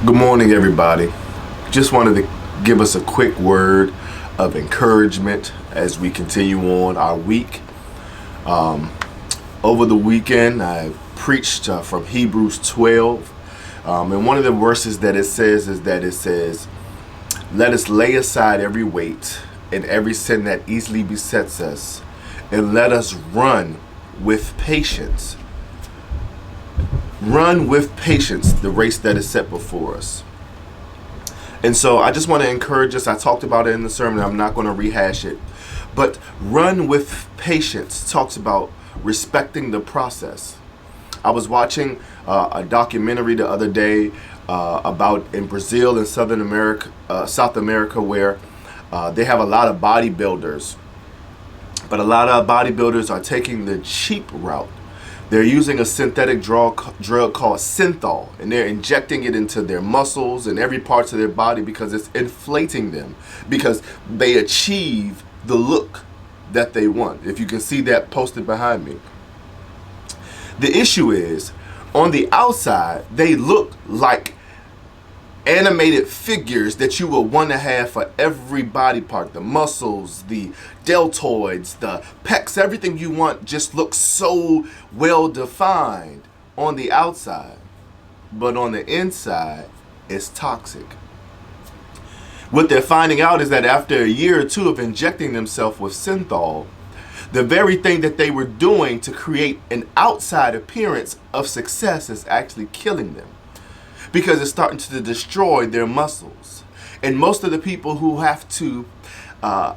Good morning, everybody. Just wanted to give us a quick word of encouragement as we continue on our week. Over the weekend, I preached from Hebrews 12. And one of the verses that it says is that it says, "Let us lay aside every weight and every sin that easily besets us, and let us run with patience." Run with patience the race that is set before us. And so I just want to encourage us. I talked about it in the sermon. I'm not going to rehash it. But run with patience talks about respecting the process. I was watching a documentary the other day about in Brazil and South America, where they have a lot of bodybuilders. But a lot of bodybuilders are taking the cheap route. They're using a synthetic drug called synthol, and they're injecting it into their muscles and every parts of their body because it's inflating them, because they achieve the look that they want. If you can see that posted behind me. The issue is, on the outside, they look like animated figures that you will want to have for every body part. The muscles, the deltoids, the pecs, everything you want just looks so well defined on the outside. But on the inside, it's toxic. What they're finding out is that after a year or two of injecting themselves with synthol, the very thing that they were doing to create an outside appearance of success is actually killing them, because it's starting to destroy their muscles. And most of the people who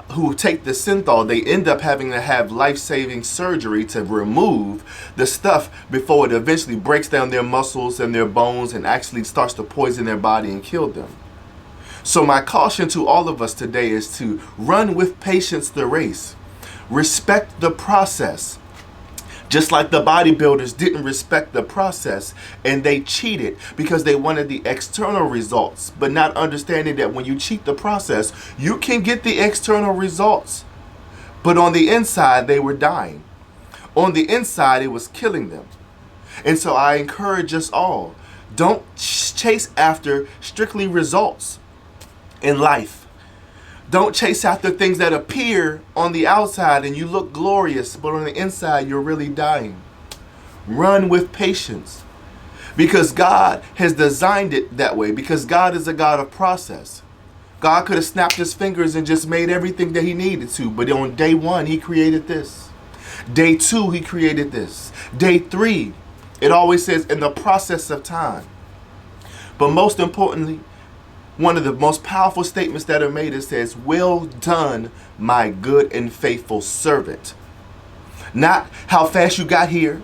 who take the synthol, they end up having to have life-saving surgery to remove the stuff before it eventually breaks down their muscles and their bones and actually starts to poison their body and kill them. So my caution to all of us today is to run with patience the race. Respect the process. Just like the bodybuilders didn't respect the process and they cheated because they wanted the external results, but not understanding that when you cheat the process, you can get the external results. But on the inside, they were dying. On the inside, it was killing them. And so I encourage us all, don't chase after strictly results in life. Don't chase after things that appear on the outside and you look glorious, but on the inside you're really dying. Run with patience, because God has designed it that way, because God is a God of process. God could have snapped his fingers and just made everything that he needed to, but on day one, he created this. Day two, he created this. Day three, it always says in the process of time. But most importantly, one of the most powerful statements that are made, it says, "Well done, my good and faithful servant." Not how fast you got here,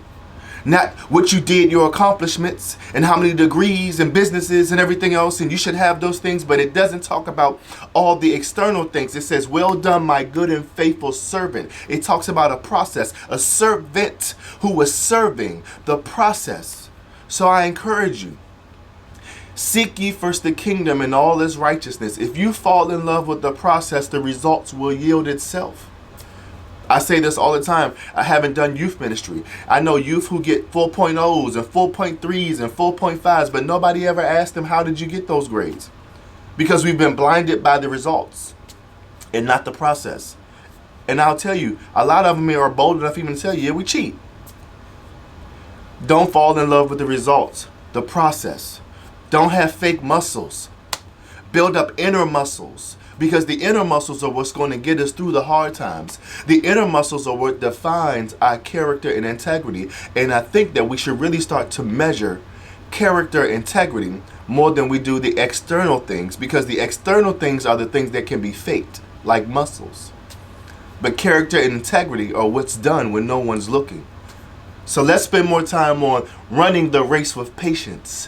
not what you did, your accomplishments, and how many degrees and businesses and everything else, and you should have those things, but it doesn't talk about all the external things. It says, "Well done, my good and faithful servant." It talks about a process, a servant who was serving the process. So I encourage you, seek ye first the kingdom and all its righteousness. If you fall in love with the process, the results will yield itself. I say this all the time. I haven't done youth ministry. I know youth who get 4.0s and 4.3s and 4.5s, but nobody ever asked them, how did you get those grades? Because we've been blinded by the results and not the process. And I'll tell you, a lot of them are bold enough even to tell you, yeah, we cheat. Don't fall in love with the results, the process. Don't have fake muscles. Build up inner muscles, because the inner muscles are what's going to get us through the hard times. The inner muscles are what defines our character and integrity. And I think that we should really start to measure character integrity more than we do the external things, because the external things are the things that can be faked, like muscles. But character and integrity are what's done when no one's looking. So let's spend more time on running the race with patience,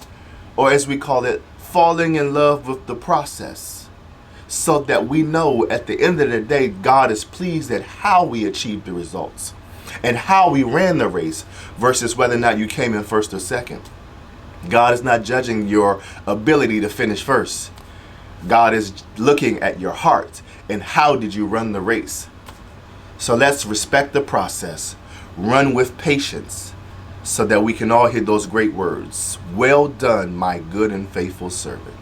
or as we call it, falling in love with the process, so that we know at the end of the day, God is pleased at how we achieved the results and how we ran the race versus whether or not you came in first or second. God is not judging your ability to finish first. God is looking at your heart and how did you run the race. So let's respect the process, run with patience, so that we can all hear those great words. Well done, my good and faithful servant.